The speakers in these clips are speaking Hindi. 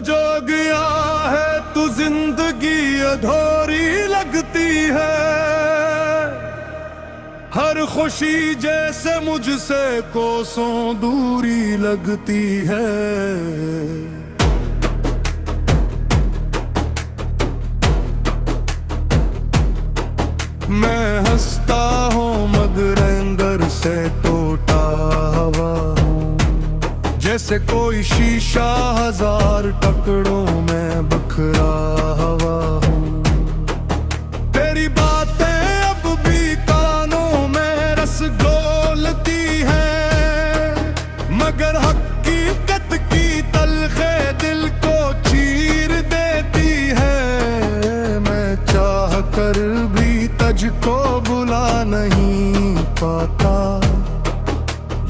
जो गया है तू जिंदगी अधूरी लगती है। हर खुशी जैसे मुझसे कोसों दूरी लगती है। मैं हंसता हूँ मगर अंदर से टूटा हुआ हूँ। जैसे कोई शीशा हजार टुकड़ों में बिखरा हुआ हूँ। तेरी बातें अब भी कानों में रस घोलती हैं, मगर हकीकत की तलखे दिल को चीर देती है। मैं चाह कर भी तुझको बुला नहीं पाता।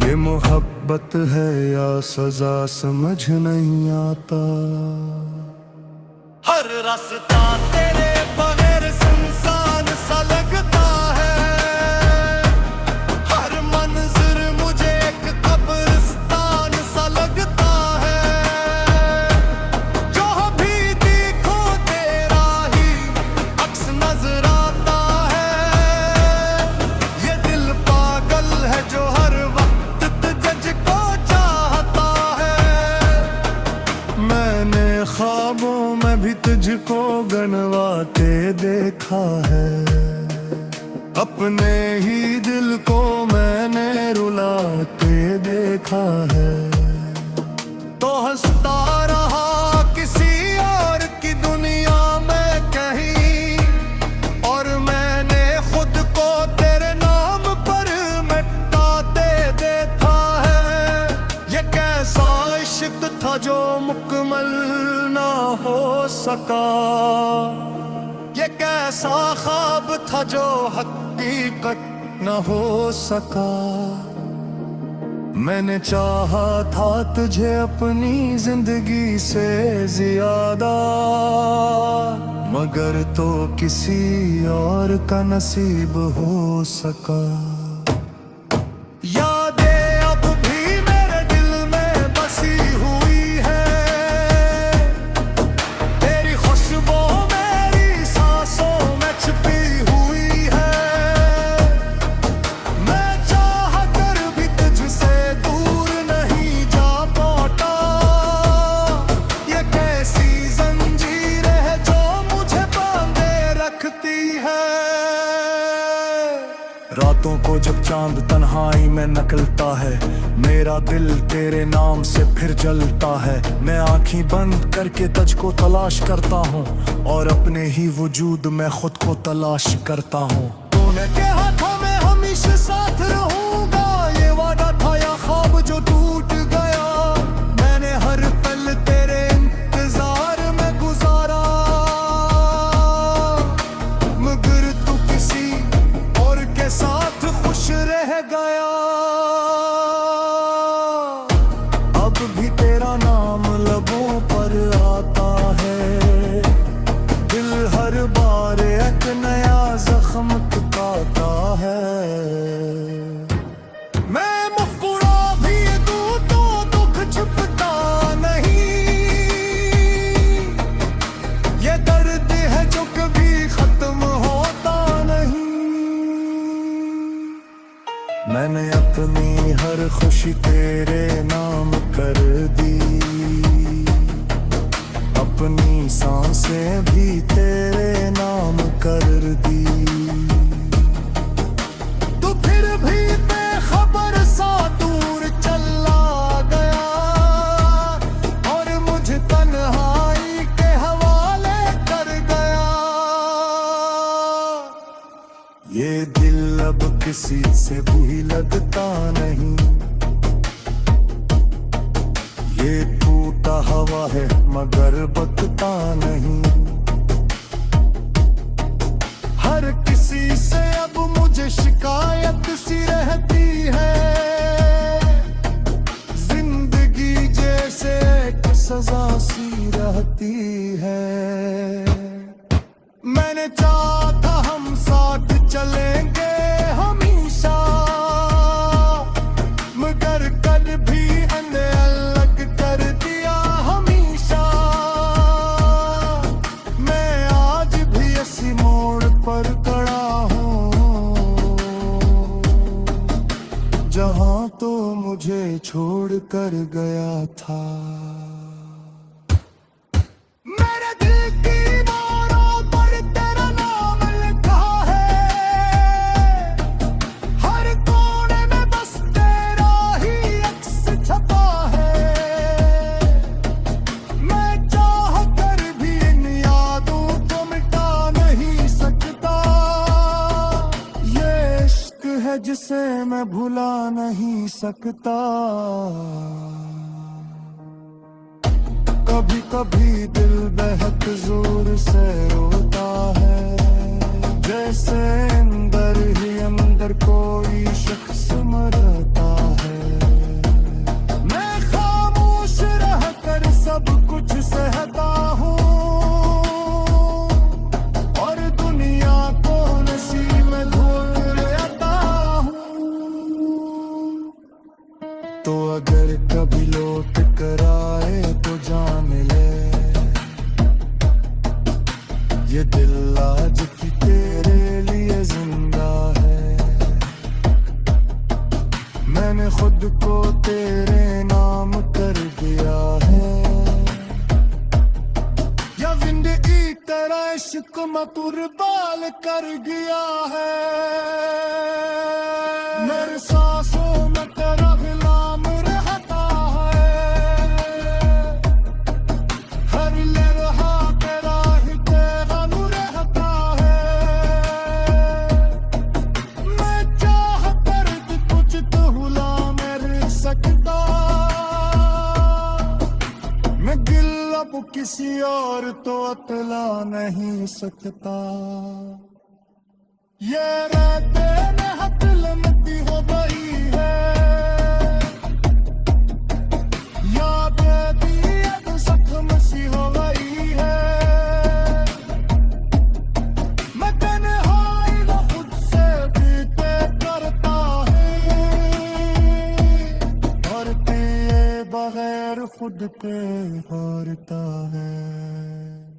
ये मोहब्बत है या सजा समझ नहीं आता। हर रास्ता तेरे बगैर सुनसान सा लगता है। हर मंजर मुझे एक कब्रिस्तान सा लगता है। जो भी देखो तेरा ही अक्स नजर आता है। ये दिल पागल है जो हर वक्त तुझको चाहता है। मैंने ख्वाबों में भी तुझको गनवाते देखा है। अपने ही दिल को मैंने रुलाते देखा है। तो हंसता रहा किसी और की दुनिया में कहीं, और मैंने खुद को तेरे नाम पर मिटाते देखा है। ये कैसा इश्क था जो मुकम्मल ना हो सका। ये कैसा ख्वाब था जो हकीकत न हो सका। मैंने चाहा था तुझे अपनी जिंदगी से ज्यादा, मगर तो किसी और का नसीब हो सका। यादें अब भी मेरे दिल में बसी हुई है। तेरी खुशबू मेरी सांसों में छिपी हुई है। मैं चाह कर भी तुझसे दूर नहीं जा पाता। ये कैसी जंजीर है जो मुझे बांधे रखती है। रातों को जब चांद तन्हाई में निकलता है, मेरा दिल तेरे नाम से फिर जलता है। मैं आंखें बंद करके तुझको तलाश करता हूँ, और अपने ही वजूद में खुद को तलाश करता हूँ। तूने कहा था मैं हमेशा साथ रहूंगा। ये वादा था या ख्वाब जो टूट गया। मैंने हर पल तेरे इंतजार में गुजारा, मगर तू किसी और के साथ खुश रह गया। अब भी तेरा नाम लबों पर आता है। दिल हर बार एक नया जख्म टुकाता है। मैं मुस्कुरा भी दूं तो दुख छुपता नहीं। ये दर्द है जो कभी खत्म होता नहीं। मैंने अपनी हर खुशी तेरे नाम कर दी। अपनी सांसें भी तेरे नाम कर दी। तू फिर भी बेखबर सा दूर चला गया, और मुझे तन्हाई के हवाले कर गया। ये दिल अब किसी से भी लगता नहीं। ये टूटा हवा है मगर बकता नहीं। हर किसी से अब मुझे शिकायत सी रहती है। जिंदगी जैसे एक सजा सी रहती है। मैंने चाहा था हम साथ चलेंगे हमेशा, मगर कल भी हमें अलग कर दिया हमेशा। छोड़ कर गया था। मेरे दिल की दीवारों पर तेरा नाम लिखा है, हर कोने में बस तेरा ही अक्स छपा है। मैं चाह कर भी इन यादों को मिटा नहीं सकता, ये इश्क है जिसे मैं भुला नहीं सकता। कभी कभी दिल बेहद जोर से रोता है, जैसे अंदर ही अंदर कोई शख्स मरता है। मैं खामोश रह कर सब कुछ सहता हूँ, और दुनिया को नसीब में धोकर आता हूँ। तो अगर कभी लौट कर आए तो जान ले, ये दिल आज की तेरे लिए जिंदा है। मैंने खुद को तेरे नाम कर दिया है, या जिंदगी तेरा इश्क में कुर्बान कर गया है। मेरे सांसों में तेरा गुलाम रहता है, हर लम्हा तेरा ही पैगाम रहता है। मैं चाह कर भी कुछ तो भुला नहीं सकता, मैं गिल अब किसी और तो अतला नहीं सकता। ये रातें में हतल मती हो गई है, यादें भी अब जख्म सी हो गई है। मैं तन्हाई वो खुद से भी तय करता है, और तेरे बगैर खुद पे हारता है।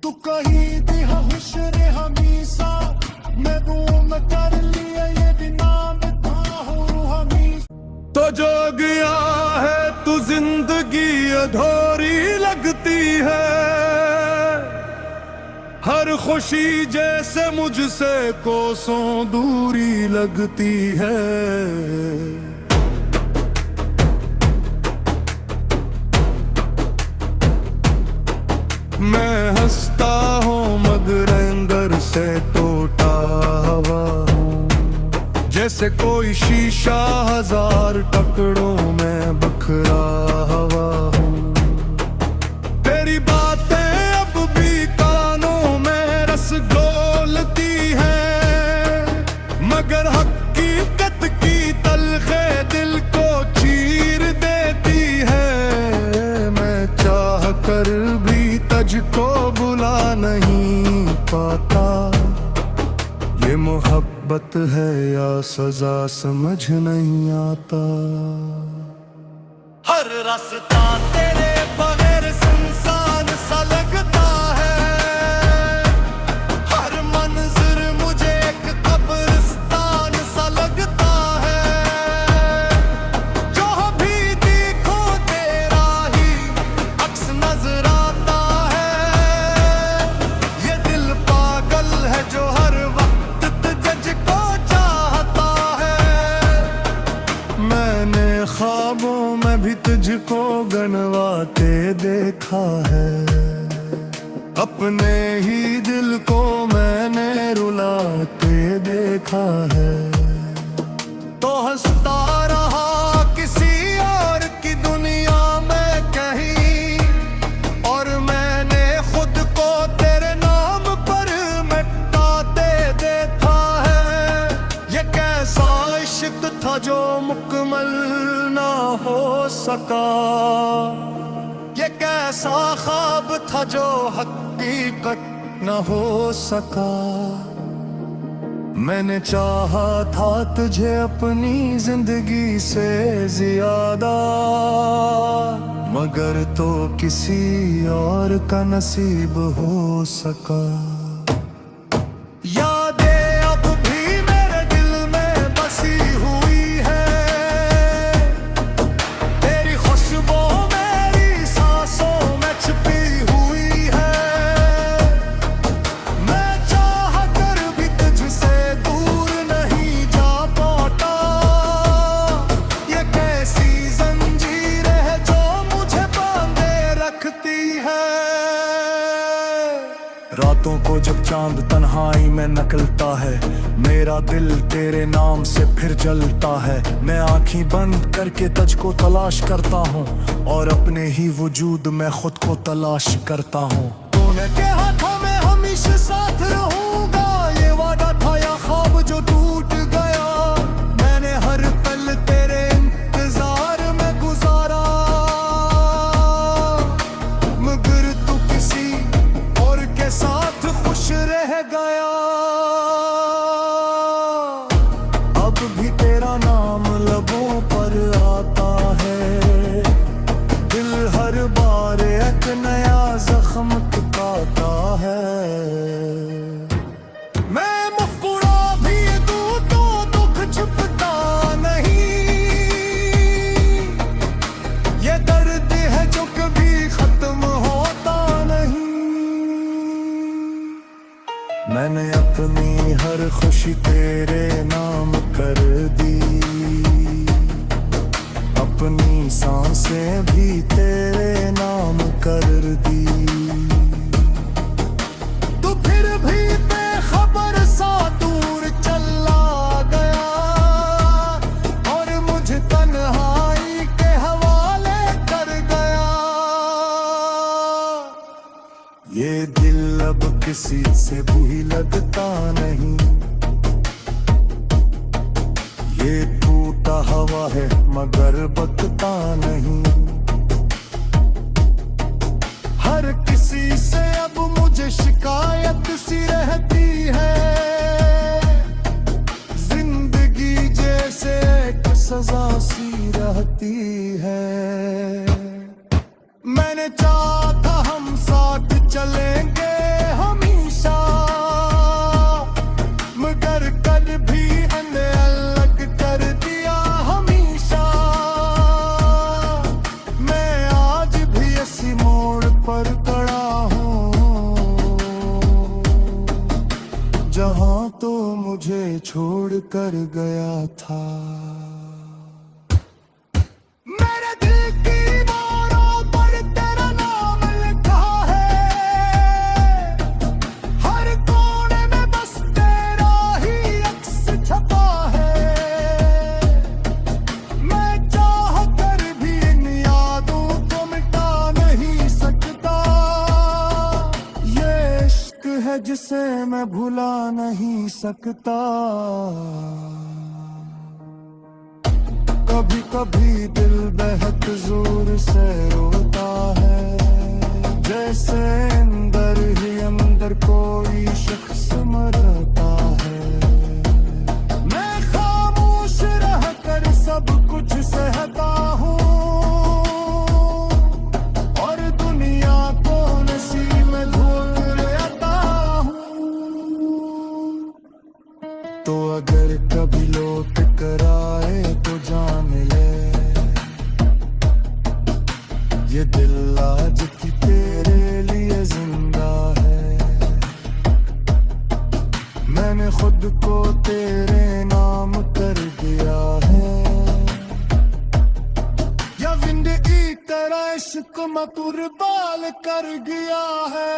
तू कहीं भी हुस्न हमेशा मैं गुम कर लिया, ये भी नाम था हूँ हमेशा। तो जो गया है तू जिंदगी अधूरी लगती है, हर खुशी जैसे मुझसे कोसों दूरी लगती है। मैं हंसता हूँ मगर अंदर से टूटा हुआ हूँ, जैसे कोई शीशा हजार टुकड़ों में बिखरा हुआ हूँ। तेरी बातें अब भी कानों में रस घोलती हैं, मगर हकीकत की तलखे दिल को चीर देती है। मैं चाह कर भी तुझको बुला नहीं पाता, ये मोहब्बत है या सजा समझ नहीं आता। हर रास्ता तेरे बगैर सुनसान सा लगता है, हर मंजिल मुझे एक कब्रिस्तान सा लगता है। जो भी देखो तेरा ही अक्स नजर आता है, ये दिल पागल है जो हर वक्त तुझको चाहता है। मैंने ख्वाबों में भी तुझको गनवाते देखा है, अपने ही दिल को मैंने रुलाते देखा है। तो हंसता रहा किसी और की दुनिया में कहीं, और मैंने खुद को तेरे नाम पर मिटाते देखा है। ये कैसा इश्क था जो मुकम्मल ना हो सका, ये कैसा ख्वाब था जो हकीकत न हो सका। मैंने चाहा था तुझे अपनी जिंदगी से ज्यादा, मगर तो किसी और का नसीब हो सका। यादें अब भी मेरे दिल में बसी हुई है, तेरी है। रातों को जब चांद तन्हाई में निकलता है, मेरा दिल तेरे नाम से फिर जलता है। मैं आंखें बंद करके तुझको तलाश करता हूँ और अपने ही वजूद में खुद को तलाश करता हूँ। तूने कहा था मैं हमेशा साथ रहूंगा, ये वादा था या ख्वाब जो टूट गया। मैंने हर पल तेरे इंतजार में गुजारा, मगर तू किसी और के साथ खुश रह गया। अब भी तेरा नाम लबों पर आता है, दिल हर बार एक नया जख्म टुकाता है। मैं मुस्कुरा भी दूं तो दुख छुपता नहीं, ये दर्द है जो कभी खत्म होता नहीं। मैंने अपनी हर खुशी तेरे नाम कर दी, अपनी सांसें भी तेरे नाम कर दी। तू फिर भी बेखबर सा दूर चला गया और मुझे तन्हाई के हवाले कर गया। ये दिल अब किसी से भी लगता नहीं, ये टूटा हवा है मगर बकता नहीं। हर किसी से अब मुझे शिकायत सी रहती है, जिंदगी जैसे एक सजा सी रहती है। मैंने चाहा था हम साथ चलेंगे हमेशा, मगर कल भी हमें अलग कर दिया हमेशा। मैं आज भी इसी मोड़ पर खड़ा हूँ, जहाँ तो मुझे छोड़ कर गया था। मेरे दिल की दीवारों पर तेरा नाम लिखा है, हर कोने में बस तेरा ही अक्स छपा है। मैं चाह कर भी इन यादों को मिटा नहीं सकता, ये इश्क है जिसे मैं भुला नहीं सकता। कभी कभी दिल बेहद जोर से रोता है, जैसे अंदर ही अंदर कोई शख्स मरता है। मैं खामोश रह कर सब कुछ सहता हूँ और दुनिया को नसीब में धोख रहता हूँ। तो अगर कभी लौट कर आए तो जान ले, ये दिल आज की तेरे लिए जिंदा है। मैंने खुद को तेरे नाम कर दिया है, या जिंदगी तेरा इश्क में कुर्बान कर गया है।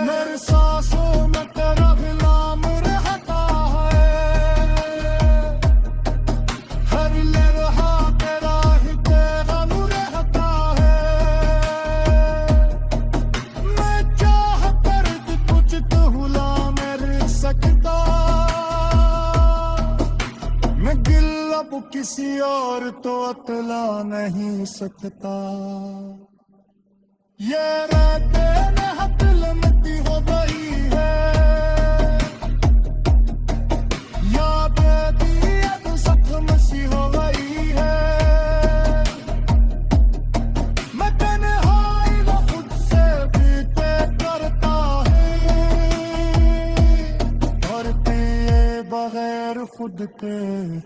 मेरे सांसों में तेरा गुलाम रहता है, हर लम्हा तेरा ही पैगाम रहता है। मैं चाह कर भी कुछ तो भुला नहीं सकता, मैं गिल अब किसी और तो अतला नहीं सकता। ये रातें नेहत लम्बी हो गई है, यादें भी अब जख्म सी हो गई है। मैं तन्हाई को खुद से भी तय करता है और तेरे बगैर खुद के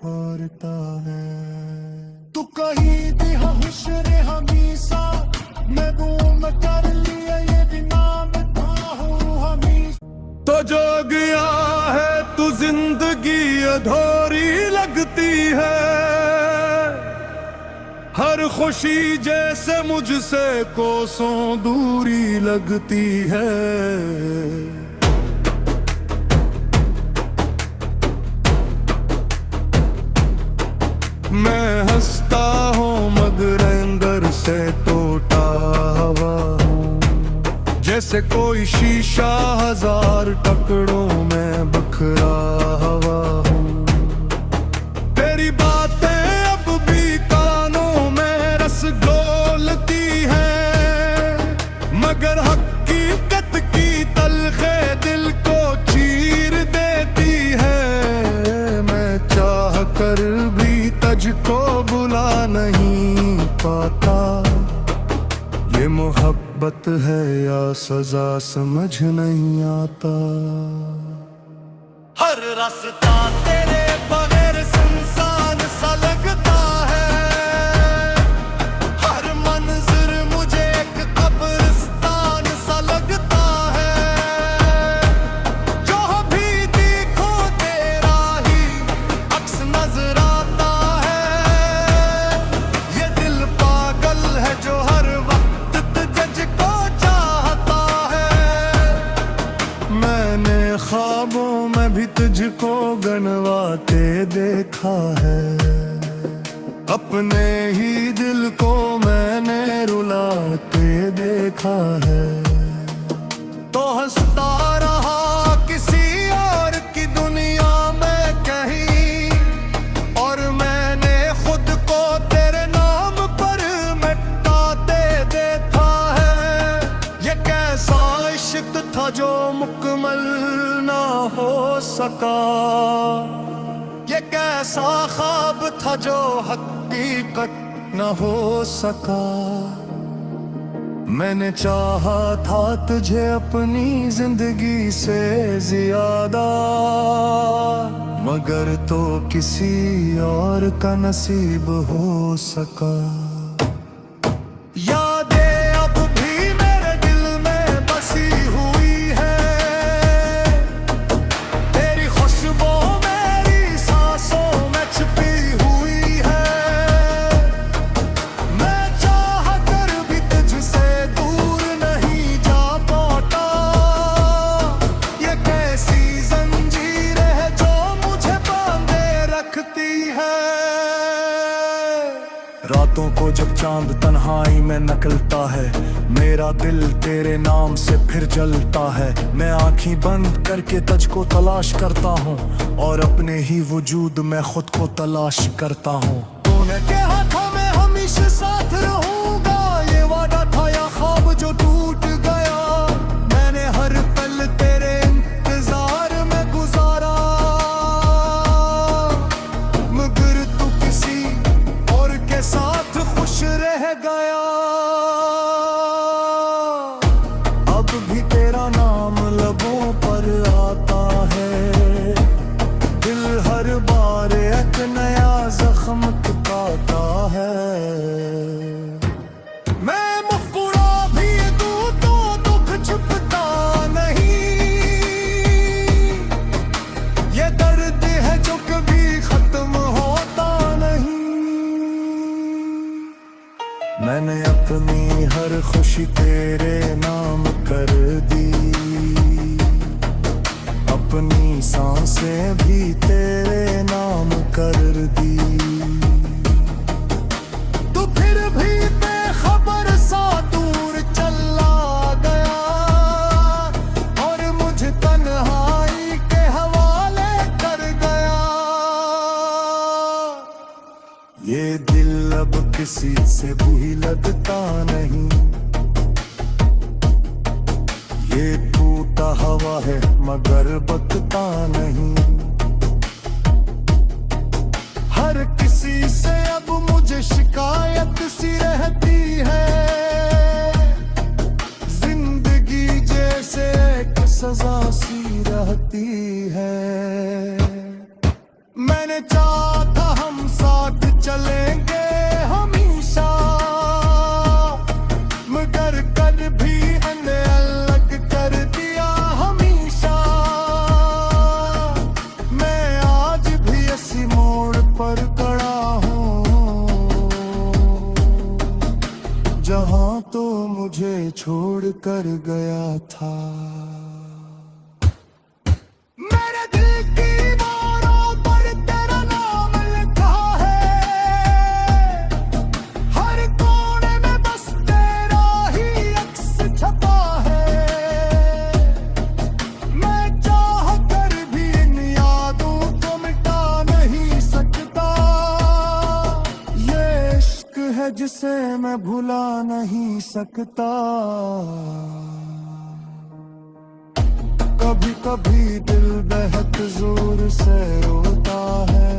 हारता है। तू कहीं भी हुस्न हमेशा मैं गुम कर लिया, ये भी नाम था हमेशा। तो जो गया है तू जिंदगी अधूरी लगती है, हर हर खुशी जैसे मुझसे कोसों दूरी लगती है। मैं हंसता हूँ मगर अंदर से टूटा हुआ हूँ, जैसे कोई शीशा हजार टुकड़ों में बिखरा हुआ हूँ। तेरी बातें अब भी कानों में रस घोलती हैं, मगर हकीकत की तलखे दिल को चीर देती है। मैं चाह कर भी तुझको बुला नहीं पाता, ये मोहब्बत है या सजा समझ नहीं आता। हर रास्ता तेरे बगैर सुनसान सा लगता है, हर मंजर मुझे एक कब्रिस्तान सा लगता है। जो भी देखो तेरा ही अक्स नजर आता है, ये दिल पागल है जो हर वक्त तुझको चाहता है। मैंने ख्वाबों में भी तुझको गनवाते देखा है, अपने ही दिल को मैंने रुलाते देखा है। तो हंसता रहा किसी और की दुनिया में कहीं, और मैंने खुद को तेरे नाम पर मिटाते देखा है। ये कैसा इश्क था जो मुकम्मल ना हो सका, ये कैसा ख्वाब था जो हकीकत न हो सका। मैंने चाहा था तुझे अपनी जिंदगी से ज्यादा, मगर तो किसी और का नसीब हो सका। यादें अब भी मेरे दिल में बसी हुई है, तेरी खुशबू मेरी सांसों में छिपी हुई है। मैं चाह कर भी तुझसे दूर नहीं जा पाता, ये कैसी जंजीर है जो मुझे बांधे रखती है। रातों को जब चांद तन्हाई में निकलता है, मेरा दिल तेरे नाम से फिर जलता है। मैं आंखें बंद करके तुझको तलाश करता हूँ, और अपने ही वजूद में खुद को तलाश करता हूँ। तूने कहा था मैं हमेशा साथ रहूंगा, ये वादा था या ख्वाब जो टूट गया। मैंने हर पल तेरे इंतजार में गुजारा, मगर तू किसी और के साथ खुश रह गया। अब भी तेरा नाम लबों पर आता है, दिल हर बार एक नया जख्म टुकाता है। मैं मुस्कुरा भी दूं तो दुख छुपता नहीं, ये दर्द है जो कभी खत्म होता नहीं। मैंने अपनी हर खुशी तेरे नाम कर दी, अपनी सांसें भी तेरे नाम कर दी। तू फिर भी बेखबर सा दूर चला गया, और मुझे तन्हाई के हवाले कर गया। ये दिल अब किसी से भी लगता नहीं, ये टूटा हवा है मगर बकता नहीं। हर किसी से अब मुझे शिकायत सी रहती है, जिंदगी जैसे एक सजा सी रहती है। मैंने चाहा था हम साथ चलेंगे हमेशा, मगर कल भी हमें अलग कर दिया हमेशा। मैं आज भी इसी मोड़ पर खड़ा हूँ, मुझे छोड़ कर गया था। मेरे दिल की दीवारों पर तेरा नाम लिखा है, हर कोने में बस तेरा ही अक्स छपा है। मैं चाह कर भी इन यादों को मिटा नहीं सकता, ये इश्क है जिसे मैं भुला नहीं सकता। कभी कभी दिल बेहद जोर से रोता है,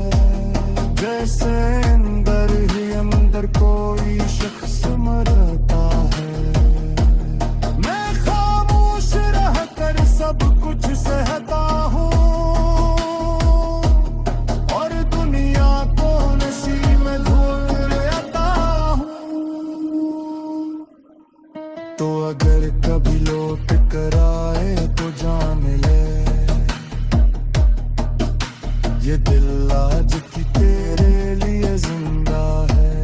जैसे अंदर ही अंदर कोई शख्स मरता है। मैं खामोश रह कर सब कुछ सहता हूँ, और दुनिया को नसीब में धोख आता हूँ। तो अगर कभी लौट कर आए तो जान ले, ये दिल आज की तेरे लिए जिंदा है।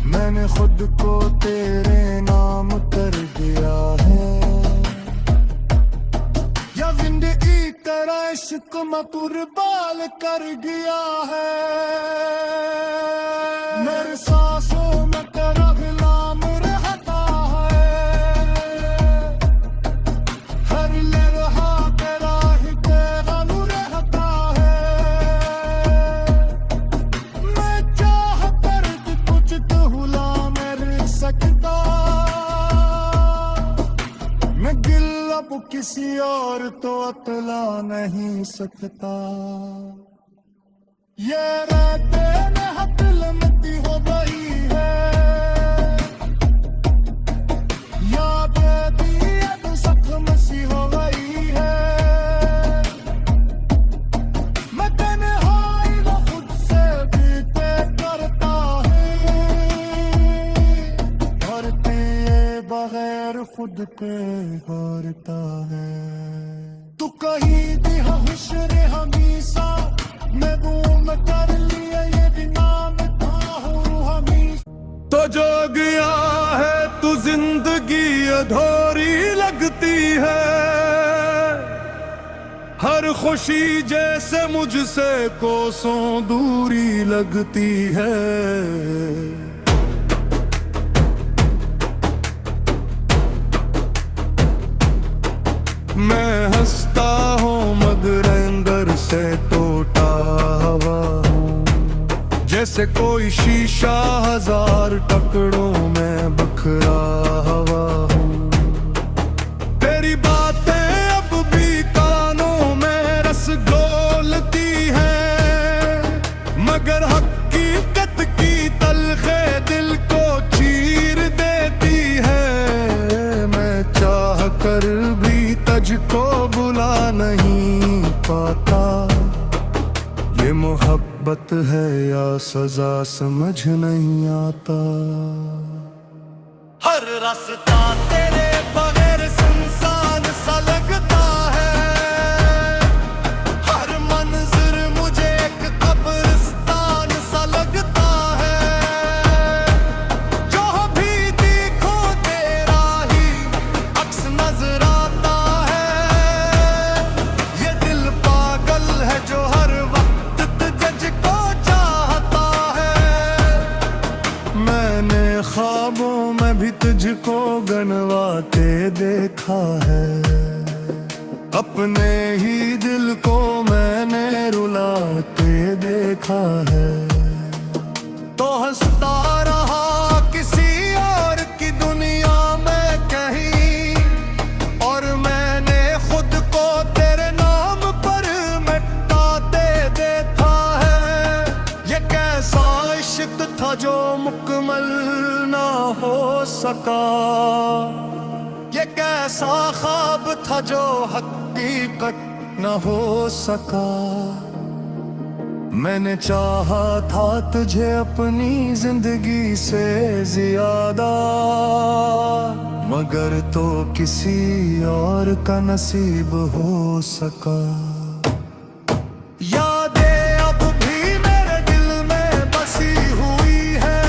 मैंने खुद को तेरे नाम कर दिया है, या जिंदगी तेरा इश्क में कुर्बान कर गया है। मेरे सांसों में तेरा गुलाम रहता है, हर लम्हा तेरा ही पैगाम रहता है। मैं चाह कर भी कुछ तो भुला नहीं सकता, मैं गिल अब किसी और तो अतला नहीं सकता। ये रातें में हतल मती हो गई है, यादें भी अब जख्म सी हो गई है। मैं तन्हाई वो खुद से भी तय करता है, और तेरे बगैर खुद पे हारता है। तू कहीं भी हुस्न हमेशा मैं गुम कर लिया, ये भी नाम था हमेशा। तो जो गया है तू जिंदगी अधूरी लगती है, हर खुशी जैसे मुझसे कोसों दूरी लगती है। मैं हंसता हूँ मगर अंदर से टूटा हुआ हूँ, जैसे कोई शीशा हजार टुकड़ों में बिखरा हुआ हूँ। तेरी बातें अब भी कानों में रस घोलती हैं, मगर हकीकत की तलखे दिल को चीर देती है। मैं चाह कर भी तुझको बुला नहीं पाता, ये मोहब्बत है या सजा समझ नहीं आता। हर रास्ता तेरे बगैर सुनसान सा लगता है, हर मंजर मुझे एक कब्रिस्तान सा लगता है। जो भी देखो तेरा ही अक्स नजर आता है, ये दिल पागल है जो हर वक्त तुझको चाहता है। मैंने ख्वाबों में भी तुझको गनवाते देखा है, अपने ही दिल को मैंने रुलाते देखा है। तो हंसता रहा किसी और की दुनिया में कहीं, और मैंने खुद को तेरे नाम पर मिटाते देखा है। ये कैसा इश्क था जो मुकम्मल ना हो सका, ये कैसा ख्वाब था जो हकीकत न हो सका। मैंने चाहा था तुझे अपनी जिंदगी से ज्यादा, मगर तो किसी और का नसीब हो सका। यादें अब भी मेरे दिल में बसी हुई है,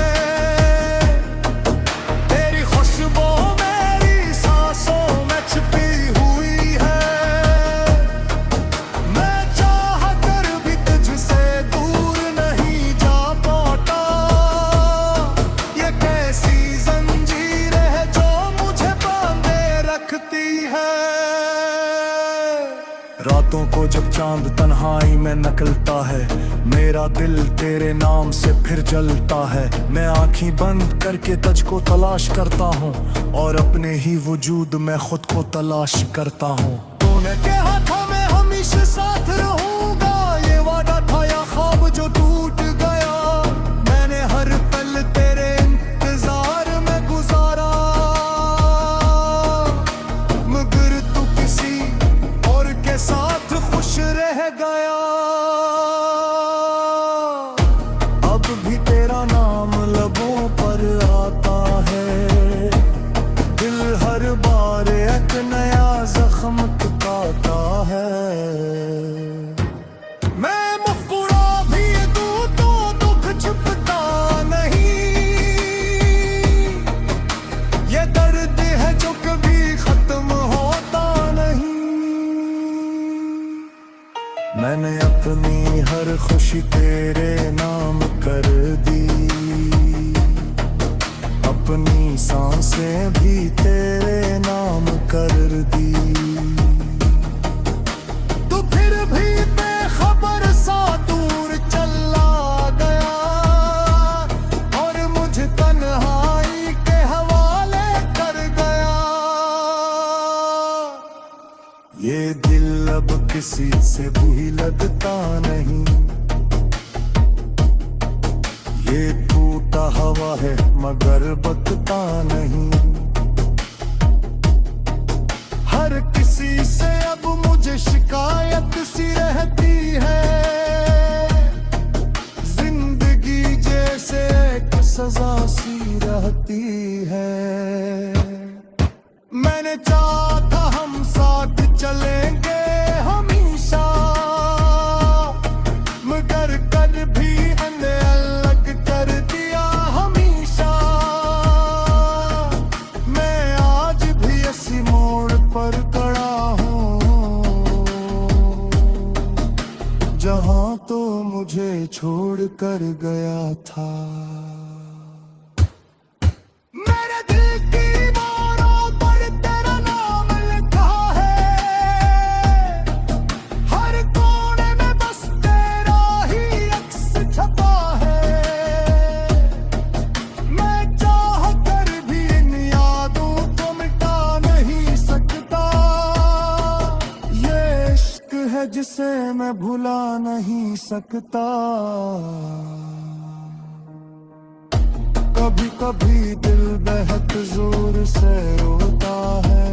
रातों को जब चांद तन्हाई में निकलता है, मेरा दिल तेरे नाम से फिर जलता है। मैं आँखें बंद करके तुझको तलाश करता हूँ और अपने ही वजूद में खुद को तलाश करता हूँ। तूने कहा था मैं हमेशा साथ रहूंगा, ये वादा था या ख्वाब जो टूट गया। मैंने हर पल तेरे इंतजार में गुजारा, मगर तू किसी और के साथ खुश रह गया। अब भी तेरा नाम लबों पर आता है, दिल हर बार एक नया जख्म टुकाता है। मैं मुस्कुरा भी दूं तो दुख छुपता नहीं, ये दर्द है जो कभी खत्म होता नहीं। मैंने अपनी हर खुशी तेरे नाम कर दी, अपनी सांसें भी तेरे नाम कर दी। तू फिर भी बेखबर सा दूर चला गया और मुझे तन्हाई के हवाले कर गया। ये दिल अब किसी से भी लगता नहीं, ये टूटा हवा है मगर बकता नहीं। हर किसी से अब मुझे शिकायत सी रहती है, जिंदगी जैसे एक सजा सी रहती है। मैंने चाहा था हम साथ चलेंगे हमेशा, मगर कल भी हमने अलग कर दिया हमेशा। मैं आज भी इसी मोड़ पर खड़ा हूँ, जहाँ तो मुझे छोड़ कर गया था। मेरे दिल की दीवारों पर तेरा नाम लिखा है, हर कोने में बस तेरा ही अक्स छपा है। मैं चाह कर भी इन यादों को मिटा नहीं सकता, ये इश्क है जिसे मैं भुला नहीं सकता। कभी कभी दिल बेहद जोर से रोता है,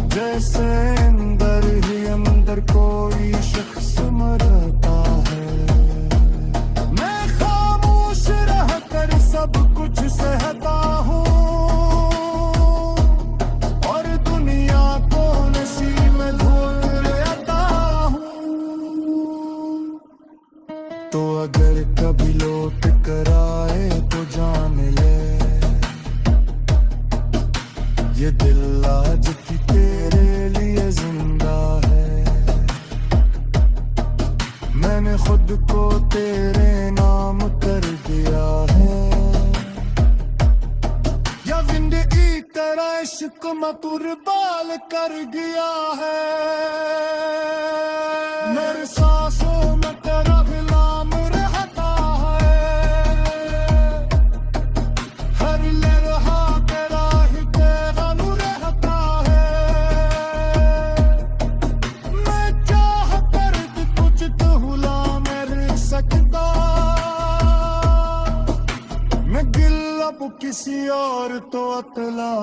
जैसे अंदर ही अंदर कोई शख्स मरता है। मैं खामोश रह कर सब कुछ सहता हूँ और दुनिया को नसीब में धोख लेता हूँ। तो अगर कभी लौट कर आए तो जान ले, ये दिल आज की तेरे लिए जिंदा है। मैंने खुद को तेरे नाम कर दिया है, या जिंदगी तेरा इश्क में कुर्बान कर गया है। मेरे सांसों में तेरा गुलाम रहता है, हर लम्हा तेरा ही पैगाम रहता है। मैं चाह कर भी कुछ तो भुला नहीं सकता, मैं गिल अब किसी और तो अतला